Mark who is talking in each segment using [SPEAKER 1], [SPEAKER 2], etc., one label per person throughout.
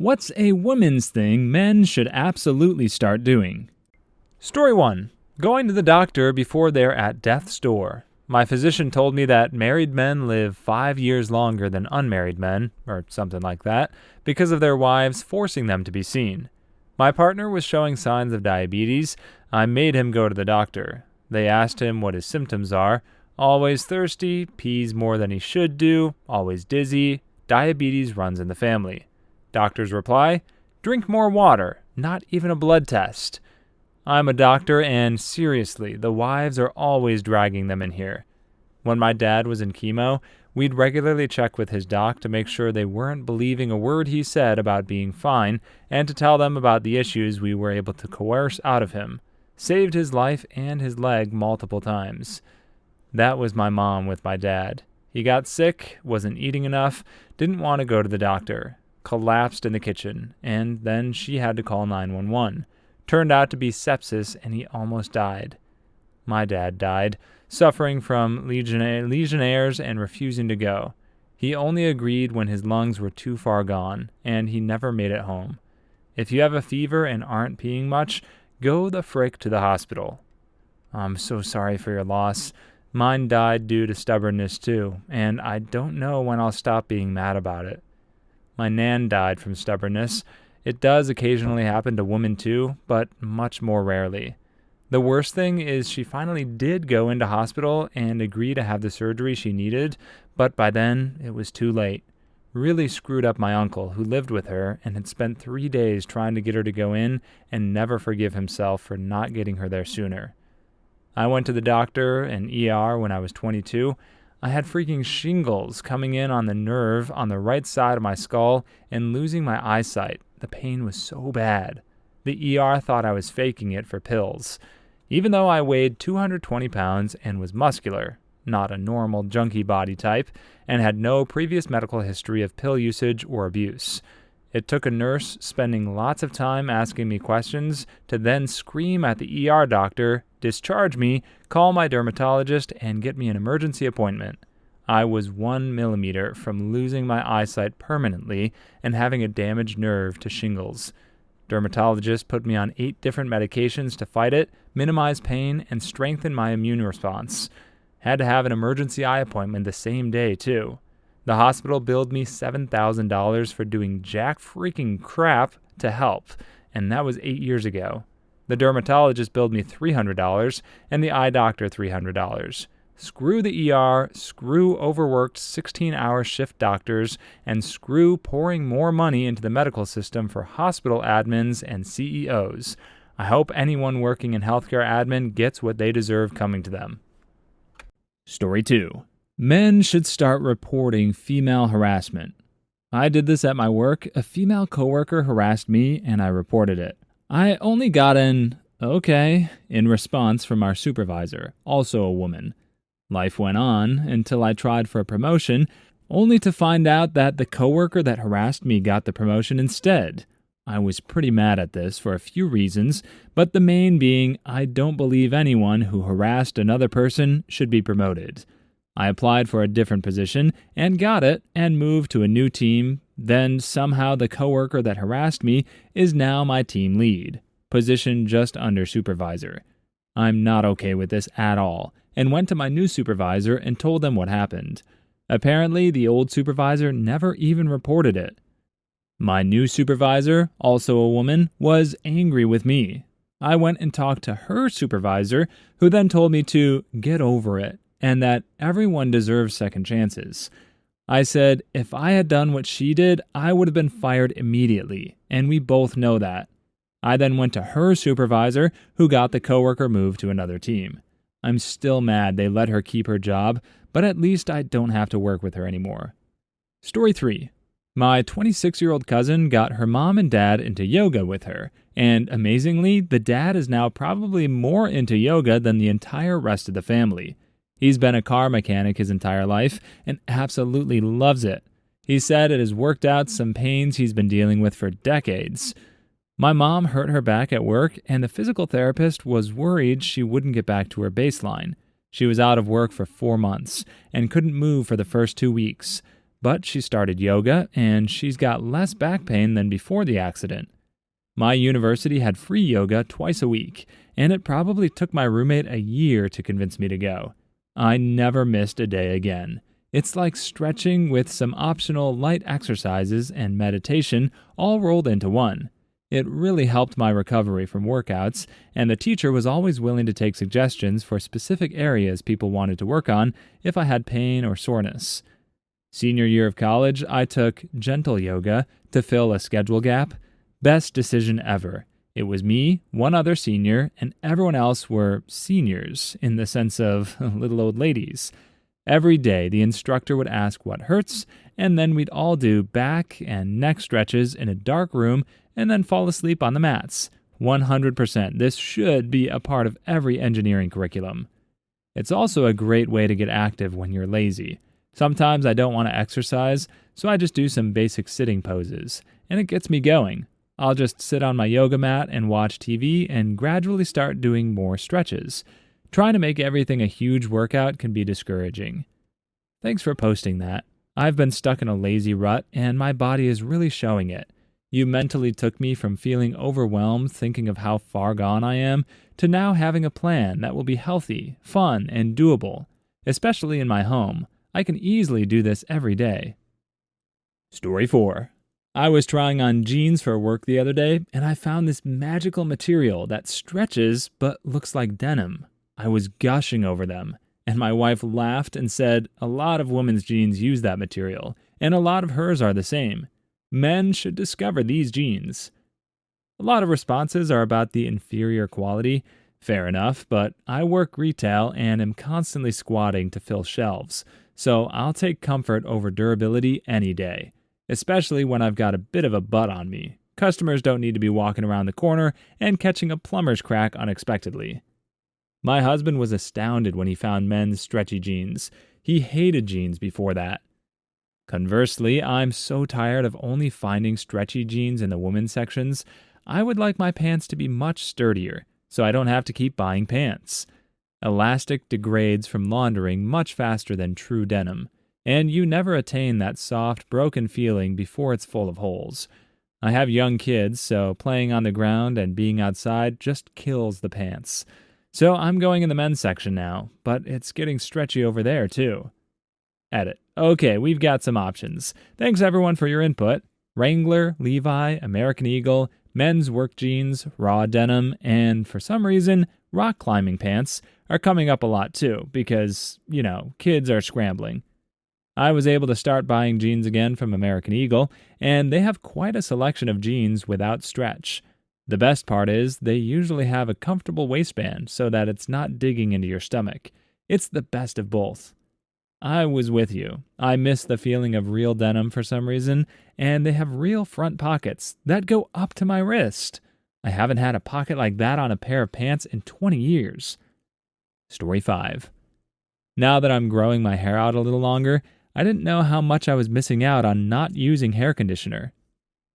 [SPEAKER 1] What's a woman's thing men should absolutely start doing? Story 1. Going to the doctor before they're at death's door. My physician told me that married men live 5 years longer than unmarried men, or something like that, because of their wives forcing them to be seen. My partner was showing signs of diabetes. I made him go to the doctor. They asked him what his symptoms are. Always thirsty, pees more than he should do, always dizzy, diabetes runs in the family. Doctor's reply, drink more water, not even a blood test. I'm a doctor and seriously, the wives are always dragging them in here. When my dad was in chemo, we'd regularly check with his doc to make sure they weren't believing a word he said about being fine and to tell them about the issues we were able to coerce out of him. Saved his life and his leg multiple times. That was my mom with my dad. He got sick, wasn't eating enough, didn't want to go to the doctor. Collapsed in the kitchen, and then she had to call 911. Turned out to be sepsis, and he almost died. My dad died, suffering from legionnaires and refusing to go. He only agreed when his lungs were too far gone, and he never made it home. If you have a fever and aren't peeing much, go the frick to the hospital. I'm so sorry for your loss. Mine died due to stubbornness too, and I don't know when I'll stop being mad about it. My nan died from stubbornness. It does occasionally happen to women too, but much more rarely. The worst thing is she finally did go into hospital and agree to have the surgery she needed, but by then it was too late. Really screwed up my uncle, who lived with her and had spent 3 days trying to get her to go in and never forgive himself for not getting her there sooner. I went to the doctor and ER when I was 22. I had freaking shingles coming in on the nerve on the right side of my skull and losing my eyesight. The pain was so bad. The ER thought I was faking it for pills. Even though I weighed 220 pounds and was muscular, not a normal junkie body type, and had no previous medical history of pill usage or abuse. It took a nurse spending lots of time asking me questions to then scream at the ER doctor, discharge me, call my dermatologist, and get me an emergency appointment. I was 1 millimeter from losing my eyesight permanently and having a damaged nerve to shingles. Dermatologist put me on 8 different medications to fight it, minimize pain, and strengthen my immune response. Had to have an emergency eye appointment the same day, too. The hospital billed me $7,000 for doing jack freaking crap to help, and that was 8 years ago. The dermatologist billed me $300 and the eye doctor $300. Screw the ER, screw overworked 16-hour shift doctors, and screw pouring more money into the medical system for hospital admins and CEOs. I hope anyone working in healthcare admin gets what they deserve coming to them. Story 2. Men should start reporting female harassment. I did this at my work. A female coworker harassed me, and I reported it. I only got an okay in response from our supervisor, also a woman. Life went on until I tried for a promotion, only to find out that the coworker that harassed me got the promotion instead. I was pretty mad at this for a few reasons, but the main being I don't believe anyone who harassed another person should be promoted. I applied for a different position and got it and moved to a new team. Then somehow the coworker that harassed me is now my team lead, position just under supervisor. I'm not okay with this at all, and went to my new supervisor and told them what happened. Apparently, the old supervisor never even reported it. My new supervisor, also a woman, was angry with me. I went and talked to her supervisor, who then told me to get over it, and that everyone deserves second chances. I said if I had done what she did, I would have been fired immediately, and we both know that. I then went to her supervisor, who got the coworker moved to another team. I'm still mad they let her keep her job, but at least I don't have to work with her anymore. Story 3. My 26-year-old cousin got her mom and dad into yoga with her, and amazingly, the dad is now probably more into yoga than the entire rest of the family. He's been a car mechanic his entire life and absolutely loves it. He said it has worked out some pains he's been dealing with for decades. My mom hurt her back at work, and the physical therapist was worried she wouldn't get back to her baseline. She was out of work for 4 months and couldn't move for the first 2 weeks. but she started yoga and she's got less back pain than before the accident. My university had free yoga twice a week, and it probably took my roommate a year to convince me to go. I never missed a day again. It's like stretching with some optional light exercises and meditation all rolled into one. It really helped my recovery from workouts, and the teacher was always willing to take suggestions for specific areas people wanted to work on if I had pain or soreness. Senior year of college, I took gentle yoga to fill a schedule gap. Best decision ever. It was me, one other senior, and everyone else were seniors in the sense of little old ladies. Every day, the instructor would ask what hurts, and then we'd all do back and neck stretches in a dark room and then fall asleep on the mats. 100%. This should be a part of every engineering curriculum. It's also a great way to get active when you're lazy. Sometimes I don't want to exercise, so I just do some basic sitting poses, and it gets me going. I'll just sit on my yoga mat and watch TV and gradually start doing more stretches. Trying to make everything a huge workout can be discouraging. Thanks for posting that. I've been stuck in a lazy rut and my body is really showing it. You mentally took me from feeling overwhelmed thinking of how far gone I am to now having a plan that will be healthy, fun, and doable. Especially in my home. I can easily do this every day. Story 4. I was trying on jeans for work the other day, and I found this magical material that stretches but looks like denim. I was gushing over them, and my wife laughed and said a lot of women's jeans use that material, and a lot of hers are the same. Men should discover these jeans. A lot of responses are about the inferior quality. Fair enough, but I work retail and am constantly squatting to fill shelves, so I'll take comfort over durability any day. Especially when I've got a bit of a butt on me. Customers don't need to be walking around the corner and catching a plumber's crack unexpectedly. My husband was astounded when he found men's stretchy jeans. He hated jeans before that. Conversely, I'm so tired of only finding stretchy jeans in the women's sections. I would like my pants to be much sturdier, so I don't have to keep buying pants. Elastic degrades from laundering much faster than true denim. And you never attain that soft, broken feeling before it's full of holes. I have young kids, so playing on the ground and being outside just kills the pants. So I'm going in the men's section now, but it's getting stretchy over there too. Edit. Okay, we've got some options. Thanks everyone for your input. Wrangler, Levi, American Eagle, men's work jeans, raw denim, and for some reason, rock climbing pants are coming up a lot too, because, kids are scrambling. I was able to start buying jeans again from American Eagle, and they have quite a selection of jeans without stretch. The best part is they usually have a comfortable waistband so that it's not digging into your stomach. It's the best of both. I was with you. I miss the feeling of real denim for some reason, and they have real front pockets that go up to my wrist. I haven't had a pocket like that on a pair of pants in 20 years. Story 5. Now that I'm growing my hair out a little longer, I didn't know how much I was missing out on not using hair conditioner.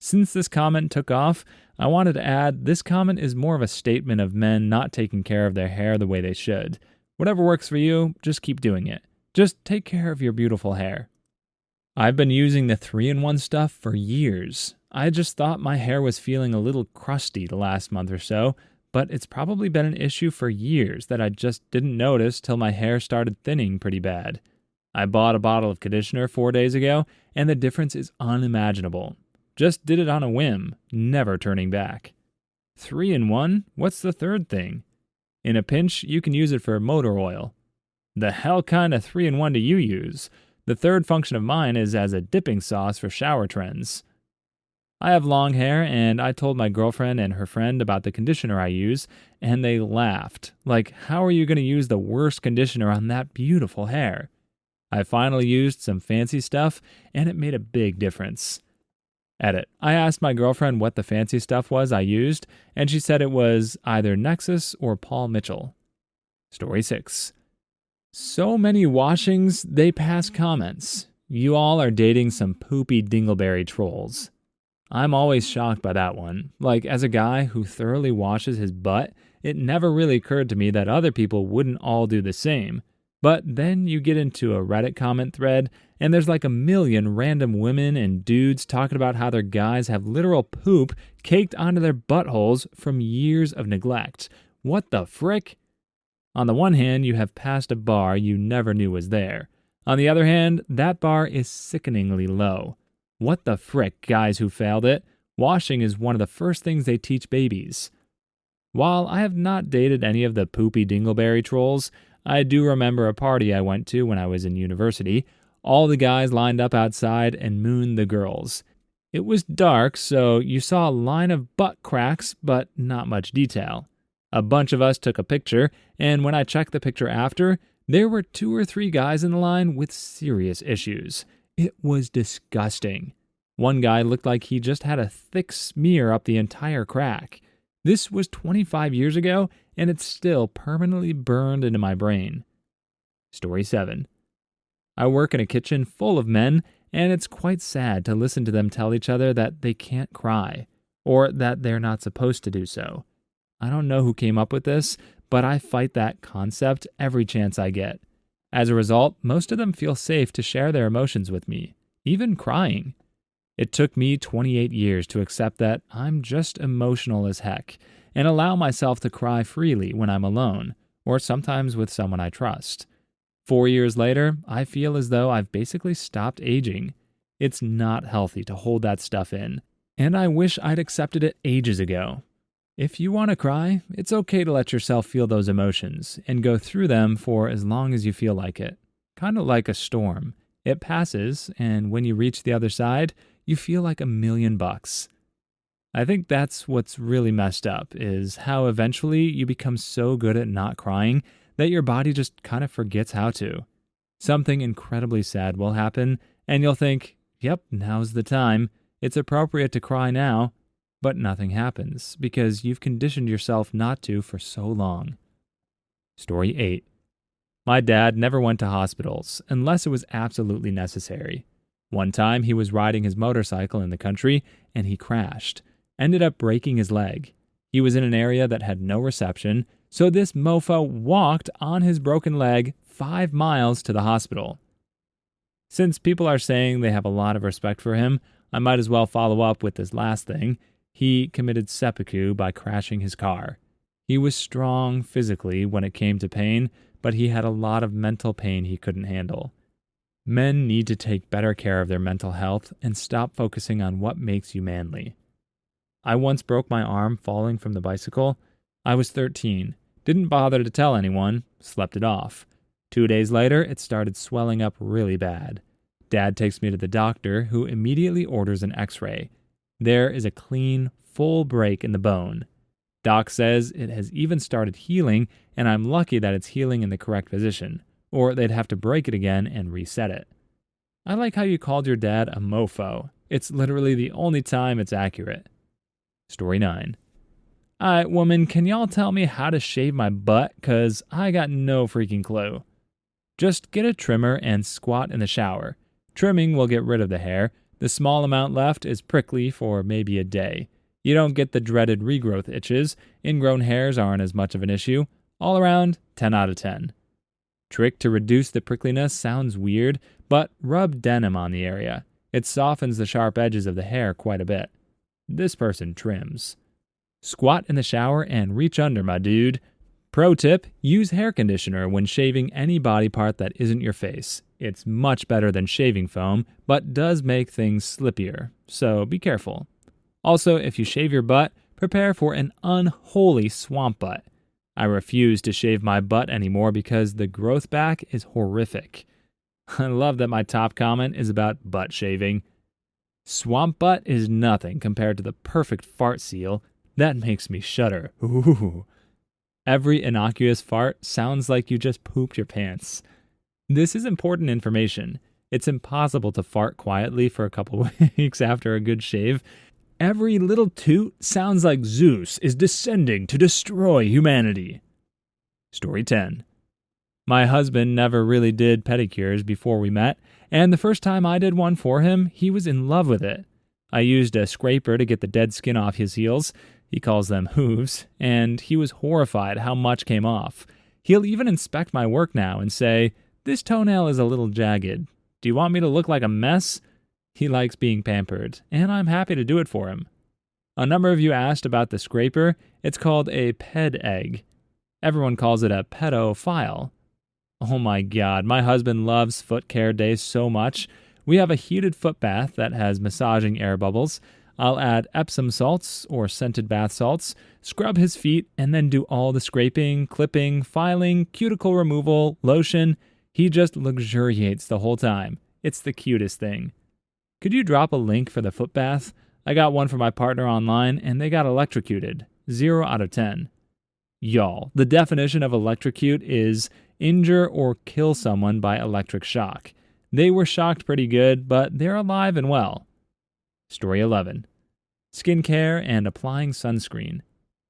[SPEAKER 1] Since this comment took off, I wanted to add this comment is more of a statement of men not taking care of their hair the way they should. Whatever works for you, just keep doing it. Just take care of your beautiful hair. I've been using the 3-in-1 stuff for years. I just thought my hair was feeling a little crusty the last month or so, but it's probably been an issue for years that I just didn't notice till my hair started thinning pretty bad. I bought a bottle of conditioner 4 days ago, and the difference is unimaginable. Just did it on a whim, never turning back. 3-in-1? What's the third thing? In a pinch, you can use it for motor oil. The hell kind of 3-in-1 do you use? The third function of mine is as a dipping sauce for shower trends. I have long hair, and I told my girlfriend and her friend about the conditioner I use, and they laughed. Like, how are you going to use the worst conditioner on that beautiful hair? I finally used some fancy stuff, and it made a big difference. Edit. I asked my girlfriend what the fancy stuff was I used, and she said it was either Nexus or Paul Mitchell. Story 6. So many washings, they pass comments. You all are dating some poopy dingleberry trolls. I'm always shocked by that one. Like, as a guy who thoroughly washes his butt, it never really occurred to me that other people wouldn't all do the same. But then you get into a Reddit comment thread, and there's like a million random women and dudes talking about how their guys have literal poop caked onto their buttholes from years of neglect. What the frick? On the one hand, you have passed a bar you never knew was there. On the other hand, that bar is sickeningly low. What the frick, guys who failed it? Washing is one of the first things they teach babies. While I have not dated any of the poopy dingleberry trolls, I do remember a party I went to when I was in university. All the guys lined up outside and mooned the girls. It was dark, so you saw a line of butt cracks, but not much detail. A bunch of us took a picture, and when I checked the picture after, there were 2 or 3 guys in the line with serious issues. It was disgusting. One guy looked like he just had a thick smear up the entire crack. This was 25 years ago, and it's still permanently burned into my brain. Story 7. I work in a kitchen full of men, and it's quite sad to listen to them tell each other that they can't cry, or that they're not supposed to do so. I don't know who came up with this, but I fight that concept every chance I get. As a result, most of them feel safe to share their emotions with me, even crying. It took me 28 years to accept that I'm just emotional as heck, and allow myself to cry freely when I'm alone, or sometimes with someone I trust. 4 years later, I feel as though I've basically stopped aging. It's not healthy to hold that stuff in, and I wish I'd accepted it ages ago. If you want to cry, it's okay to let yourself feel those emotions and go through them for as long as you feel like it. Kind of like a storm. It passes, and when you reach the other side, you feel like $1,000,000. I think that's what's really messed up, is how eventually you become so good at not crying that your body just kind of forgets how to. Something incredibly sad will happen, and you'll think, yep, now's the time. It's appropriate to cry now. But nothing happens, because you've conditioned yourself not to for so long. Story 8. My dad never went to hospitals, unless it was absolutely necessary. One time he was riding his motorcycle in the country, and he crashed. Ended up breaking his leg. He was in an area that had no reception, so this mofo walked on his broken leg 5 miles to the hospital. Since people are saying they have a lot of respect for him, I might as well follow up with this last thing. He committed seppuku by crashing his car. He was strong physically when it came to pain, but he had a lot of mental pain he couldn't handle. Men need to take better care of their mental health and stop focusing on what makes you manly. I once broke my arm falling from the bicycle. I was 13, didn't bother to tell anyone, slept it off. 2 days later, it started swelling up really bad. Dad takes me to the doctor, who immediately orders an x-ray. There is a clean, full break in the bone. Doc says it has even started healing, and I'm lucky that it's healing in the correct position, or they'd have to break it again and reset it. I like how you called your dad a mofo. It's literally the only time it's accurate. Story 9. Alright, woman, can y'all tell me how to shave my butt? 'Cause I got no freaking clue. Just get a trimmer and squat in the shower. Trimming will get rid of the hair. The small amount left is prickly for maybe a day. You don't get the dreaded regrowth itches. Ingrown hairs aren't as much of an issue. All around, 10 out of 10. Trick to reduce the prickliness sounds weird, but rub denim on the area. It softens the sharp edges of the hair quite a bit. This person trims. Squat in the shower and reach under, my dude. Pro tip, use hair conditioner when shaving any body part that isn't your face. It's much better than shaving foam, but does make things slippier, so be careful. Also, if you shave your butt, prepare for an unholy swamp butt. I refuse to shave my butt anymore because the growth back is horrific. I love that my top comment is about butt shaving. Swamp butt is nothing compared to the perfect fart seal. That makes me shudder. Ooh. Every innocuous fart sounds like you just pooped your pants. This is important information. It's impossible to fart quietly for a couple weeks after a good shave. Every little toot sounds like Zeus is descending to destroy humanity. Story 10. My husband never really did pedicures before we met, and the first time I did one for him, he was in love with it. I used a scraper to get the dead skin off his heels. He calls them hooves, and he was horrified how much came off. He'll even inspect my work now and say, "This toenail is a little jagged. Do you want me to look like a mess?" He likes being pampered, and I'm happy to do it for him. A number of you asked about the scraper. It's called a ped egg. Everyone calls it a pedophile. Oh my god, my husband loves foot care days so much. We have a heated foot bath that has massaging air bubbles. I'll add Epsom salts or scented bath salts, scrub his feet, and then do all the scraping, clipping, filing, cuticle removal, lotion. He just luxuriates the whole time. It's the cutest thing. Could you drop a link for the foot bath? I got one for my partner online, and they got electrocuted. 0 out of 10. Y'all, the definition of electrocute is injure or kill someone by electric shock. They were shocked pretty good, but they're alive and well. Story 11. Skincare and applying sunscreen.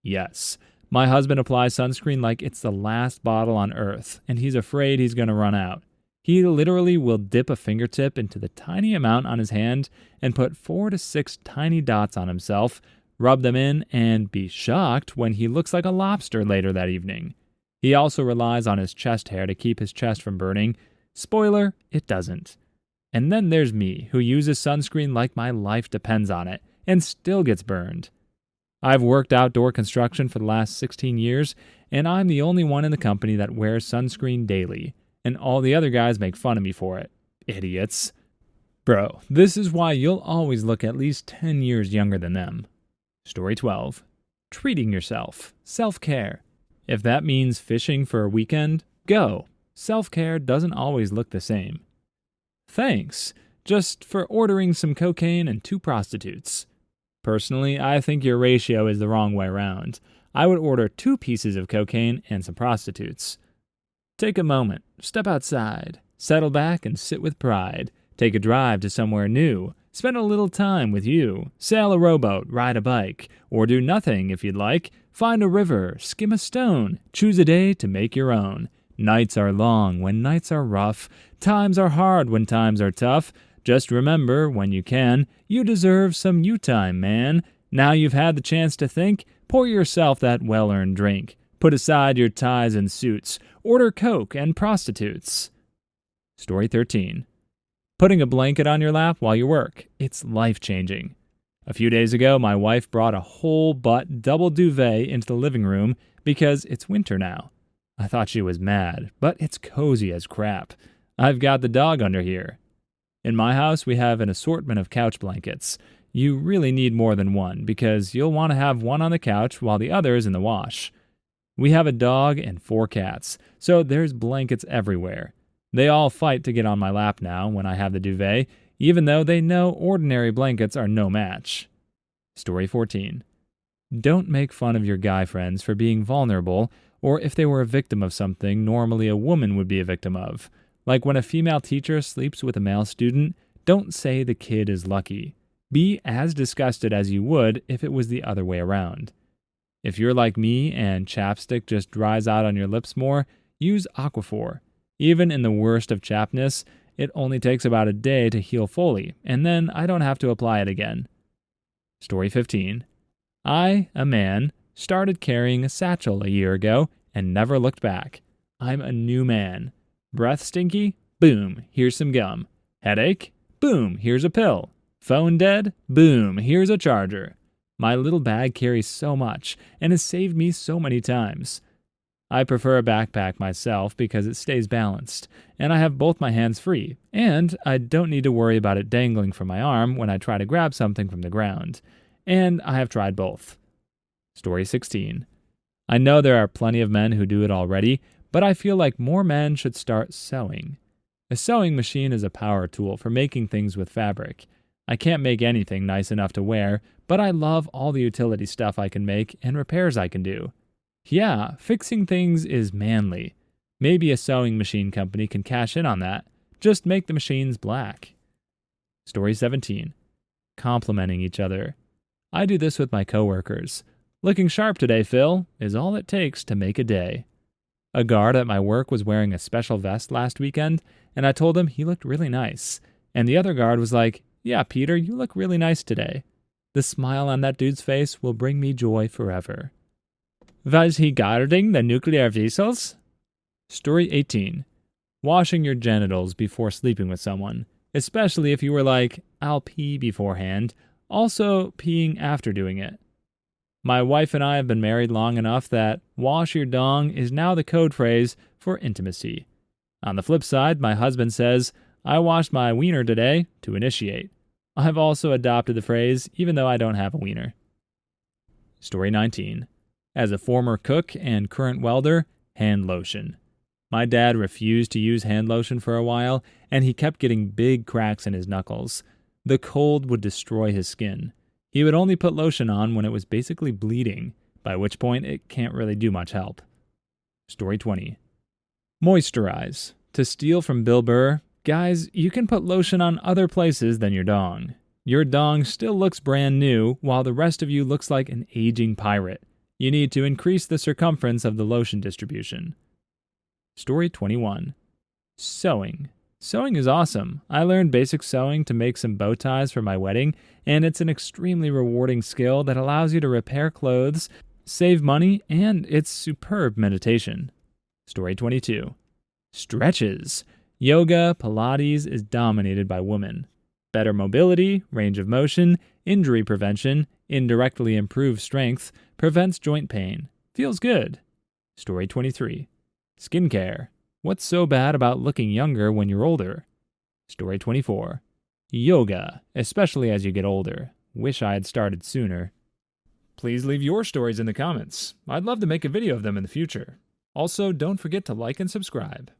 [SPEAKER 1] Yes, my husband applies sunscreen like it's the last bottle on earth, and he's afraid he's going to run out. He literally will dip a fingertip into the tiny amount on his hand and put 4 to 6 tiny dots on himself, rub them in, and be shocked when he looks like a lobster later that evening. He also relies on his chest hair to keep his chest from burning. Spoiler, it doesn't. And then there's me, who uses sunscreen like my life depends on it, and still gets burned. I've worked outdoor construction for the last 16 years, and I'm the only one in the company that wears sunscreen daily, and all the other guys make fun of me for it. Idiots. Bro, this is why you'll always look at least 10 years younger than them. Story 12. Treating yourself. Self-care. If that means fishing for a weekend, go. Self-care doesn't always look the same. Thanks, just for ordering some cocaine and 2 prostitutes. Personally, I think your ratio is the wrong way around. I would order 2 pieces of cocaine and some prostitutes. Take a moment, step outside, settle back and sit with pride. Take a drive to somewhere new. Spend a little time with you. Sail a rowboat, ride a bike, or do nothing if you'd like. Find a river, skim a stone, choose a day to make your own. Nights are long when nights are rough. Times are hard when times are tough. Just remember, when you can, you deserve some you time, man. Now you've had the chance to think, pour yourself that well-earned drink. Put aside your ties and suits. Order coke and prostitutes. Story 13. Putting a blanket on your lap while you work. It's life-changing. A few days ago, my wife brought a whole butt double duvet into the living room because it's winter now. I thought she was mad, but it's cozy as crap. I've got the dog under here. In my house, we have an assortment of couch blankets. You really need more than one because you'll want to have one on the couch while the other is in the wash. We have a dog and 4 cats, so there's blankets everywhere. They all fight to get on my lap now when I have the duvet, even though they know ordinary blankets are no match. Story 14. Don't make fun of your guy friends for being vulnerable, or if they were a victim of something normally a woman would be a victim of. Like when a female teacher sleeps with a male student, don't say the kid is lucky. Be as disgusted as you would if it was the other way around. If you're like me and chapstick just dries out on your lips more, use Aquaphor. Even in the worst of chapness, it only takes about a day to heal fully, and then I don't have to apply it again. Story 15. I, a man, started carrying a satchel a year ago and never looked back. I'm a new man. Breath stinky? Boom, here's some gum. Headache? Boom, here's a pill. Phone dead? Boom, here's a charger. My little bag carries so much and has saved me so many times. I prefer a backpack myself because it stays balanced, and I have both my hands free, and I don't need to worry about it dangling from my arm when I try to grab something from the ground. And I have tried both. Story 16. I know there are plenty of men who do it already, but I feel like more men should start sewing. A sewing machine is a power tool for making things with fabric. I can't make anything nice enough to wear, but I love all the utility stuff I can make and repairs I can do. Yeah, fixing things is manly. Maybe a sewing machine company can cash in on that. Just make the machines black. Story 17. Complimenting each other. I do this with my coworkers. Looking sharp today, Phil, is all it takes to make a day. A guard at my work was wearing a special vest last weekend, and I told him he looked really nice. And the other guard was like, "Yeah, Peter, you look really nice today." The smile on that dude's face will bring me joy forever. Was he guarding the nuclear vessels? Story 18. Washing your genitals before sleeping with someone, especially if you were like, I'll pee beforehand, also peeing after doing it. My wife and I have been married long enough that wash your dong is now the code phrase for intimacy. On the flip side, my husband says, I washed my wiener today to initiate. I've also adopted the phrase even though I don't have a wiener. Story 19. As a former cook and current welder, hand lotion. My dad refused to use hand lotion for a while, and he kept getting big cracks in his knuckles. The cold would destroy his skin. He would only put lotion on when it was basically bleeding, by which point it can't really do much help. Story 20. Moisturize. To steal from Bill Burr, guys, you can put lotion on other places than your dong. Your dong still looks brand new, while the rest of you looks like an aging pirate. You need to increase the circumference of the lotion distribution. Story 21. Sewing. Sewing is awesome. I learned basic sewing to make some bow ties for my wedding, and it's an extremely rewarding skill that allows you to repair clothes, save money, and it's superb meditation. Story 22. Stretches. Yoga, Pilates is dominated by women. Better mobility, range of motion, injury prevention, indirectly improves strength, prevents joint pain. Feels good. Story 23. Skincare. What's so bad about looking younger when you're older? Story 24. Yoga, especially as you get older. Wish I had started sooner. Please leave your stories in the comments. I'd love to make a video of them in the future. Also, don't forget to like and subscribe.